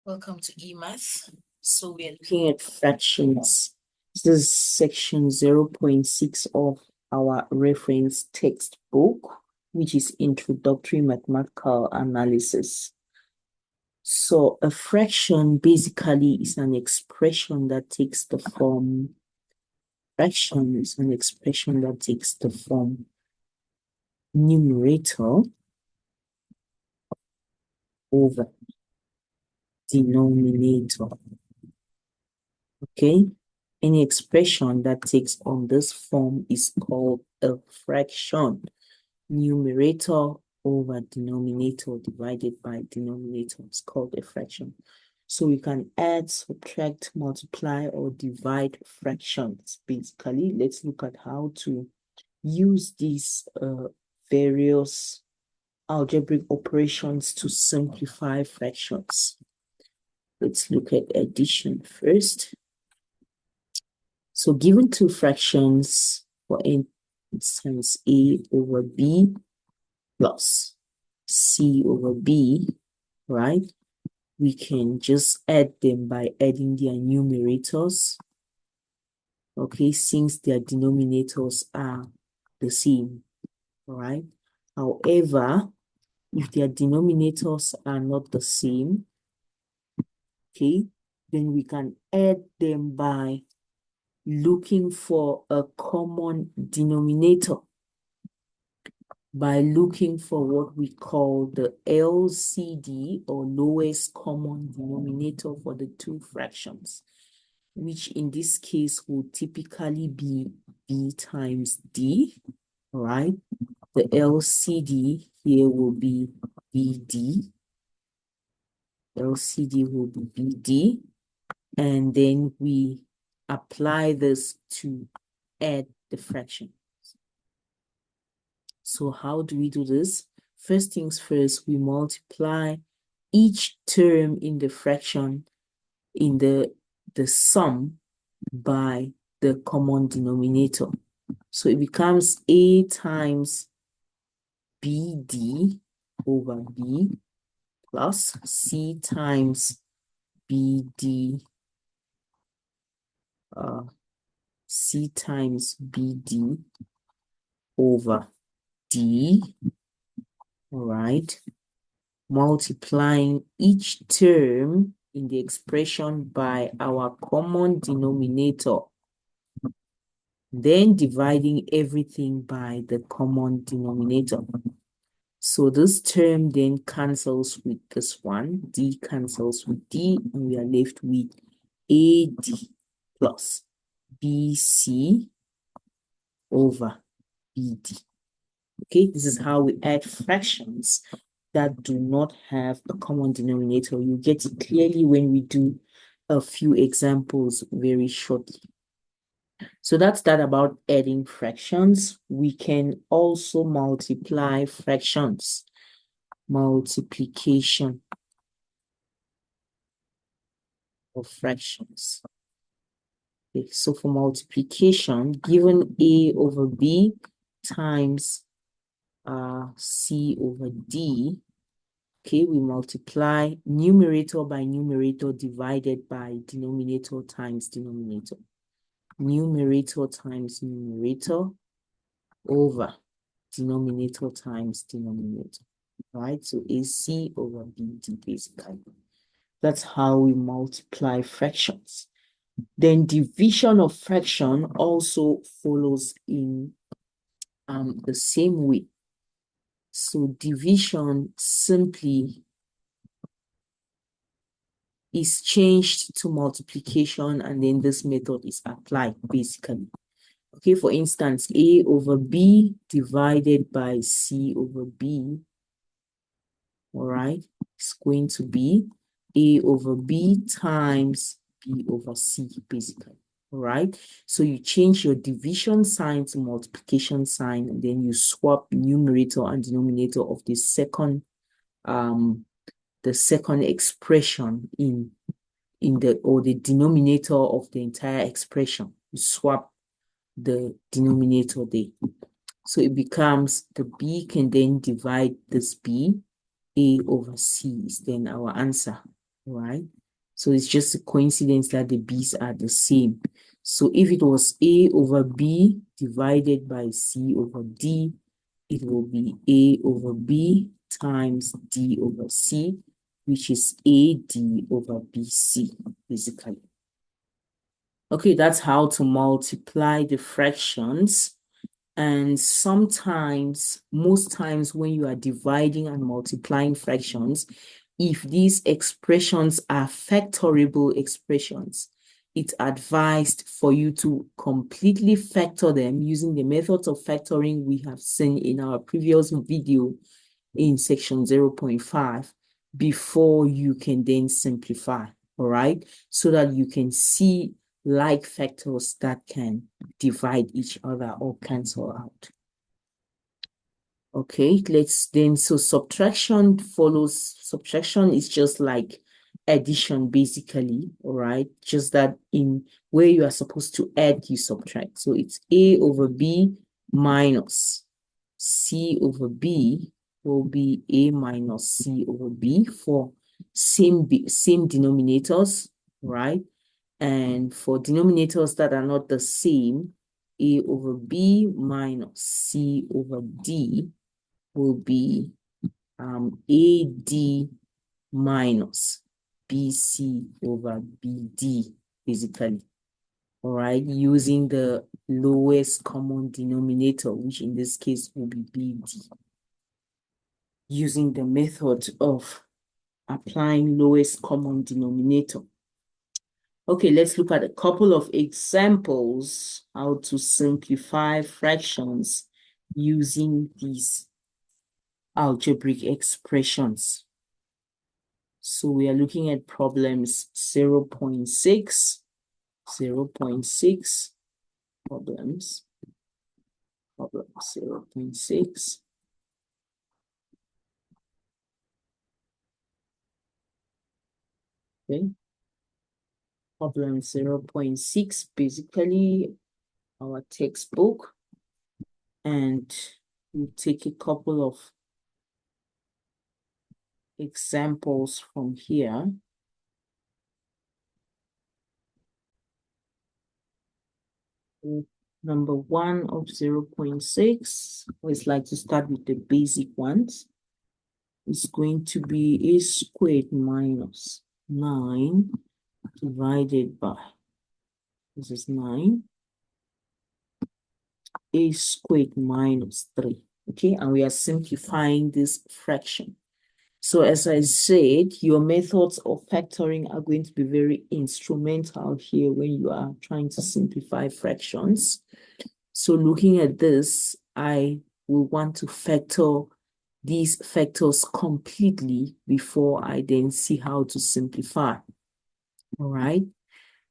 Welcome to eMath. So we are looking at fractions. This is section 0.6 of our reference textbook, which is Introductory Mathematical Analysis. So a fraction basically is an expression that takes the form, numerator over denominator. Okay, any expression that takes on this form is called a fraction. Numerator over denominator divided by denominator is called a fraction. So we can add, subtract, multiply, or divide fractions. Basically, let's look at how to use these various algebraic operations to simplify fractions. Let's look at addition first. So given two fractions, for instance, a over b plus c over b, right? We can just add them by adding their numerators, okay, since their denominators are the same, right? However, if their denominators are not the same, okay, then we can add them by looking for a common denominator, by looking for what we call the LCD, or lowest common denominator for the two fractions, which in this case will typically be b times d, right? The LCD here will be bd. LCD will be bd, and then we apply this to add the fraction. So how do we do this? First things first, we multiply each term in the fraction in the sum by the common denominator. So it becomes a times bd over b plus c times bd over d, all right, multiplying each term in the expression by our common denominator, then dividing everything by the common denominator. So this term then cancels with this one, d cancels with d, and we are left with AD plus BC over BD. Okay, this is how we add fractions that do not have a common denominator. You get it clearly when we do a few examples very shortly. So that's that about adding fractions. We can also multiply fractions. Multiplication of fractions. Okay, so for multiplication, given a over b times c over d, okay, we multiply numerator by numerator divided by denominator times denominator. Numerator times numerator over denominator times denominator, right? So AC over BD basically. That's how we multiply fractions. Then division of fraction also follows in the same way. So division simply is changed to multiplication, and then this method is applied basically. Okay, for instance, A over B divided by C over B, all right, it's going to be A over B times B over C basically. All right, so you change your division sign to multiplication sign, and then you swap numerator and denominator of the second expression in the denominator of the entire expression. You swap the denominator there. So it becomes the B can then divide this B, A over C is then our answer. right? So it's just a coincidence that the b's are the same. So if it was A over B divided by C over D, it will be A over B times D over C, which is AD over BC, basically. Okay, that's how to multiply the fractions. And sometimes, most times when you are dividing and multiplying fractions, if these expressions are factorable expressions, it's advised for you to completely factor them using the methods of factoring we have seen in our previous video in section 0.5 before you can then simplify, all right? So that you can see like factors that can divide each other or cancel out. Okay, let's then, so subtraction follows, subtraction is just like addition basically, all right? Just that in where you are supposed to add, you subtract. So it's A over B minus C over B will be A minus C over B for same denominators, right? And for denominators that are not the same, A over B minus C over D will be AD minus BC over BD, basically. All right, using the lowest common denominator, which in this case will be BD. Using the method of applying lowest common denominator. Okay, let's look at a couple of examples how to simplify fractions using these algebraic expressions. So we are looking at problems 0.6, 0.6, problems 0.6. Okay. Problem 0.6, basically our textbook. And we'll take a couple of examples from here. Number 1 of 0.6, I always like to start with the basic ones. It's going to be a squared minus 9 divided by, this is 9, a squared minus 3. Okay, and we are simplifying this fraction. So as I said, your methods of factoring are going to be very instrumental here when you are trying to simplify fractions. So looking at this, I will want to factor these factors completely before I then see how to simplify. All right.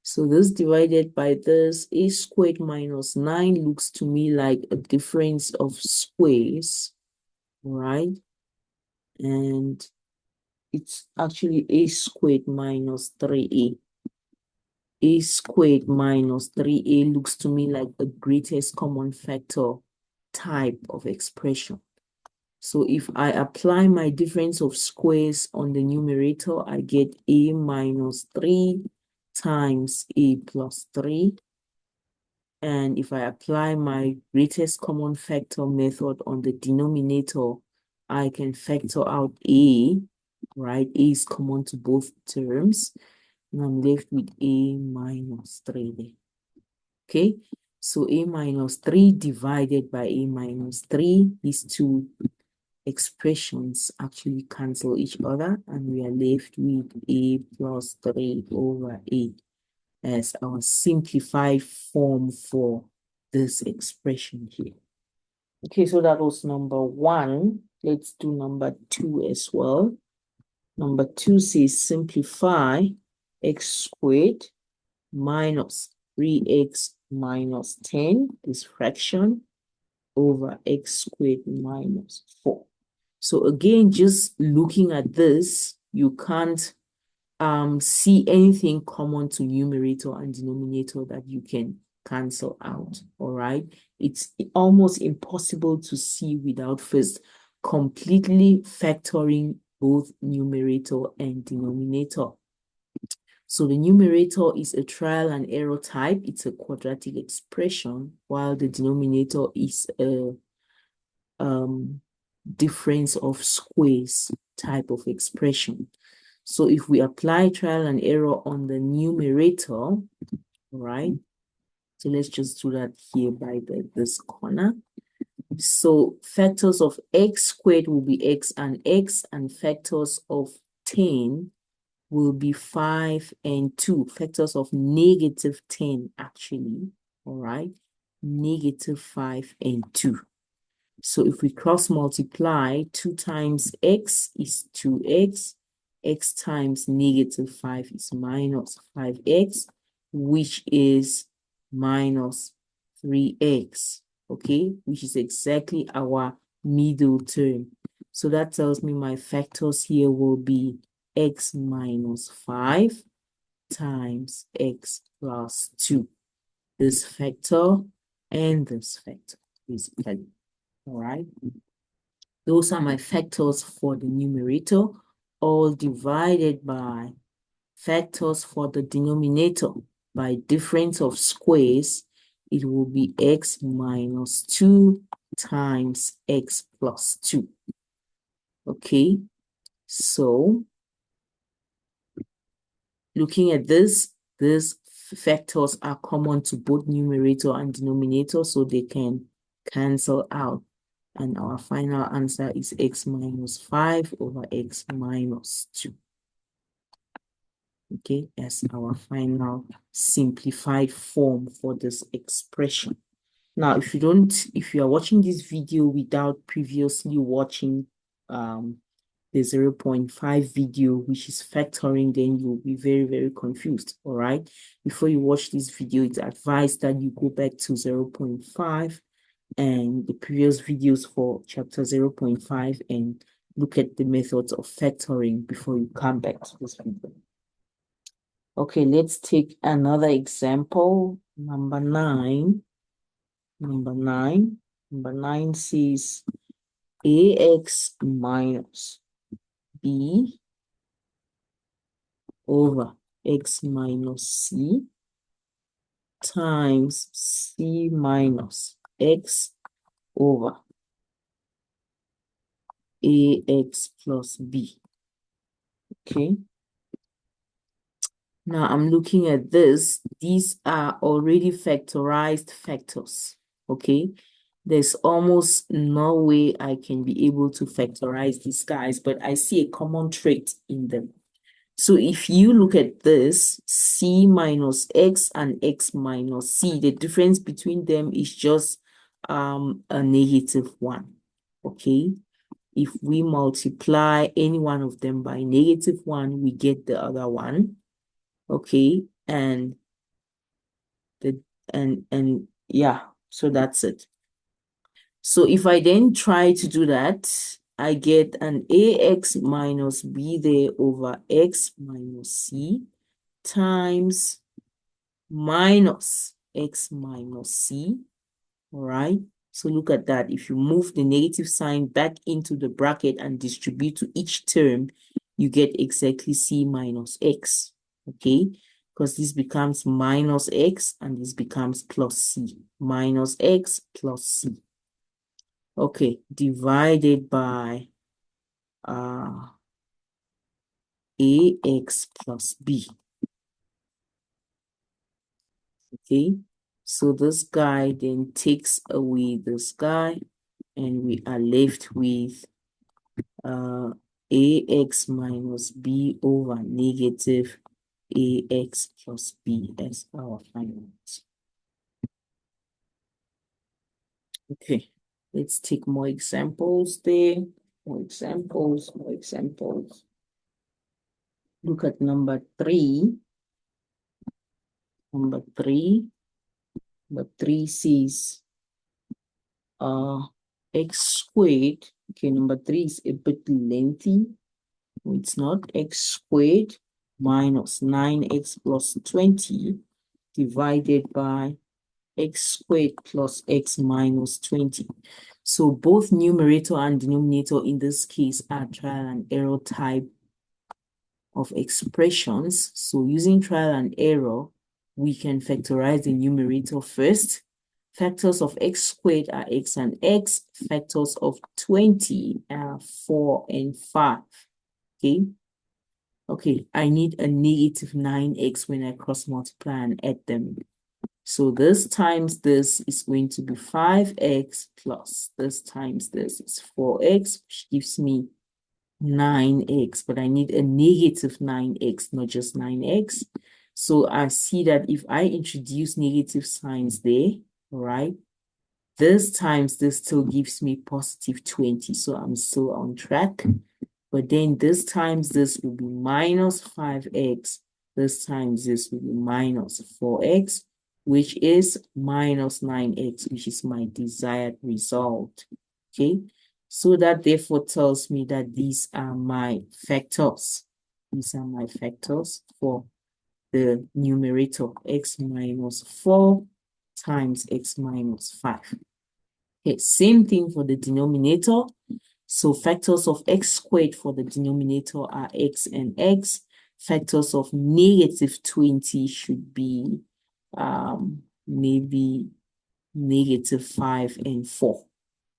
So this divided by this, a squared minus 9 looks to me like a difference of squares, right? And it's actually a squared minus 3a. A squared minus 3a looks to me like the greatest common factor type of expression. So if I apply my difference of squares on the numerator, I get a minus 3 times a plus 3. And if I apply my greatest common factor method on the denominator, I can factor out a, right? A is common to both terms. And I'm left with a minus 3 there. Okay, so a minus 3 divided by a minus 3, these two expressions actually cancel each other, and we are left with a plus 3 over a as our simplified form for this expression here. Okay, so that was number 1. Let's do number 2 as well. Number 2 says simplify x squared minus 3x minus 10, this fraction, over x squared minus 4. So again, just looking at this, you can't see anything common to numerator and denominator that you can cancel out, all right? It's almost impossible to see without first completely factoring both numerator and denominator. So the numerator is a trial and error type. It's a quadratic expression, while the denominator is a difference of squares type of expression. So if we apply trial and error on the numerator, right? So let's just do that here by this corner. So factors of x squared will be x, and factors of 10 will be 5 and 2. Factors of negative 10 actually, all right? Negative 5 and 2. So if we cross multiply, 2 times x is 2x, x times negative 5 is minus 5x, which is minus 3x, okay? Which is exactly our middle term. So that tells me my factors here will be x minus 5 times x plus 2. This factor and this factor, basically. All right. Those are my factors for the numerator, all divided by factors for the denominator. By difference of squares, it will be x minus 2 times x plus 2. Okay, so looking at this, these factors are common to both numerator and denominator, so they can cancel out. And our final answer is x minus 5 over x minus 2. Okay, that's our final simplified form for this expression. Now, if you are watching this video without previously watching the 0.5 video, which is factoring, then you'll be very, very confused, all right? Before you watch this video, it's advised that you go back to 0.5 and the previous videos for chapter 0.5 and look at the methods of factoring before you come back to this video. Okay, let's take another example. Number 9. Number 9 says ax minus b over x minus c times c minus x over ax plus b. Okay. Now I'm looking at this. These are already factorized factors. Okay. There's almost no way I can be able to factorize these guys, but I see a common trait in them. So if you look at this, c minus x and x minus c, the difference between them is just a -1, okay? If we multiply any one of them by -1, we get the other one, okay? And yeah, so that's it. So if I then try to do that, I get an ax minus b there over x minus c times minus x minus c, all right? So look at that. If you move the negative sign back into the bracket and distribute to each term, you get exactly c minus x, okay? Because this becomes minus x and this becomes plus c, minus x plus c. Okay, divided by ax plus b. Okay, so this guy then takes away this guy, and we are left with ax minus b over negative ax plus b as our final answer. Okay, let's take more examples there. More examples. Look at number 3. Number 3 says x squared. Okay, number 3 is a bit lengthy. No, it's not. X squared minus 9x plus 20 divided by x squared plus x minus 20. So both numerator and denominator in this case are trial and error type of expressions. So using trial and error, we can factorize the numerator first. Factors of x squared are x and x. Factors of 20 are 4 and 5. Okay. Okay, I need a negative 9x when I cross multiply and add them. So this times this is going to be 5x plus this times this is 4x, which gives me 9x, but I need a negative 9x, not just 9x. So I see that if I introduce negative signs there, right, this times this still gives me positive 20. So I'm still on track. But then this times this will be minus 5x. This times this will be minus 4x, which is minus 9x, which is my desired result. Okay, so that therefore tells me that these are my factors. These are my factors for the numerator, x minus 4 times x minus 5. Okay, same thing for the denominator. So factors of x squared for the denominator are x and x. Factors of negative 20 should be maybe negative 5 and 4.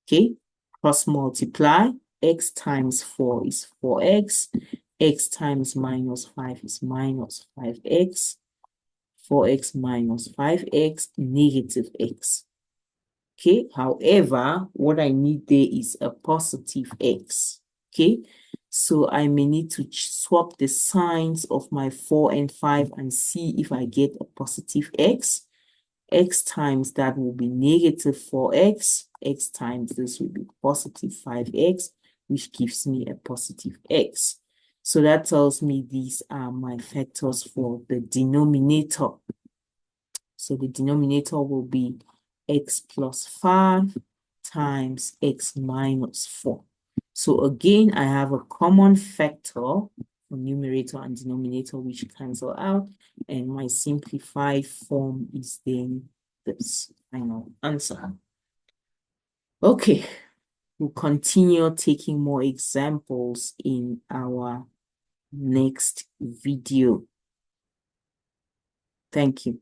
Okay, cross multiply. X times 4 is 4x. X times minus 5 is minus 5x. 4x minus 5x, negative x. Okay, however, what I need there is a positive x. Okay, so I may need to swap the signs of my 4 and 5 and see if I get a positive x. X times that will be negative 4x. X times this will be positive 5x, which gives me a positive x. So that tells me these are my factors for the denominator. So the denominator will be x plus 5 times x minus 4. So again, I have a common factor for numerator and denominator, which cancel out, and my simplified form is then this final answer. Okay, we'll continue taking more examples in our next video. Thank you.